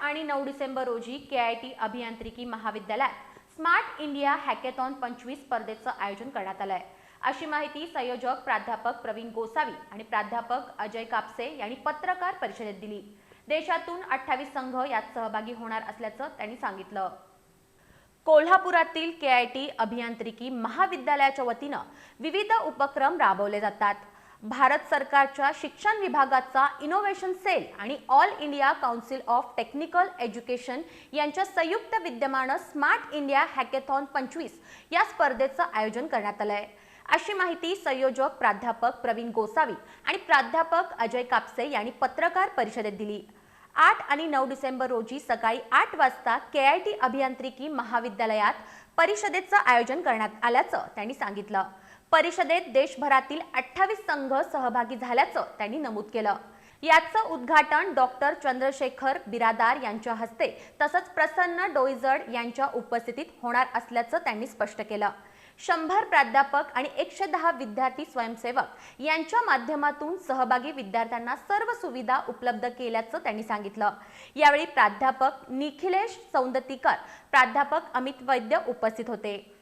आणि 9 डिसेंबर रोजी KIT अभियांत्रिकी महाविद्यालयात स्मार्ट इंडिया हॅकेथॉन 25 स्पर्धेचं आयोजन करण्यात आलं आहे। अशी माहिती संयोजक प्राध्यापक प्रवीण गोसावी आणि प्राध्यापक अजय कापसे यांनी पत्रकार परिषदेत दिली। देशातून 28 संघ यात सहभागी होणार असल्याचं त्यांनी सांगितलं। कोल्हापुरातील KIT अभियांत्रिकी महाविद्यालयाच्या वतीनं विविध उपक्रम राबवले जातात। भारत सरकारच्या शिक्षण विभागाचा इनोव्हेशन सेल आणि all India council of technical education यांच्या संयुक्त विद्यमानं स्मार्ट इंडिया हॅकेथॉन 25 या स्पर्धेचं आयोजन करण्यात आलं आहे। अशी माहिती संयोजक प्राध्यापक प्रवीण गोसावी आणि प्राध्यापक अजय कापसे यांनी पत्रकार परिषदेत दिली। 8 आणि 9 डिसेंबर रोजी सकाळी 8 वाजता KIT अभियांत्रिकी महाविद्यालयात परिषदेचं आयोजन करण्यात आल्याचं त्यांनी सांगितलं। परिषदेत देशभरातील 28 संघ सहभागी झाल्याचं त्यांनी नमूद केलं। याचं उद्घाटन डॉक्टर चंद्रशेखर बिरादार यांच्या हस्ते तसंच प्रसन्न डोईजड यांच्या उपस्थितीत होणार असल्याचं त्यांनी स्पष्ट केलं। 100 प्राध्यापक आणि 110 विद्यार्थी स्वयंसेवक यांच्या माध्यमातून सहभागी विद्यार्थ्यांना सर्व सुविधा उपलब्ध केल्याचं त्यांनी सांगितलं। यावेळी प्राध्यापक निखिलेश सौंदतीकर, प्राध्यापक अमित वैद्य उपस्थित होते।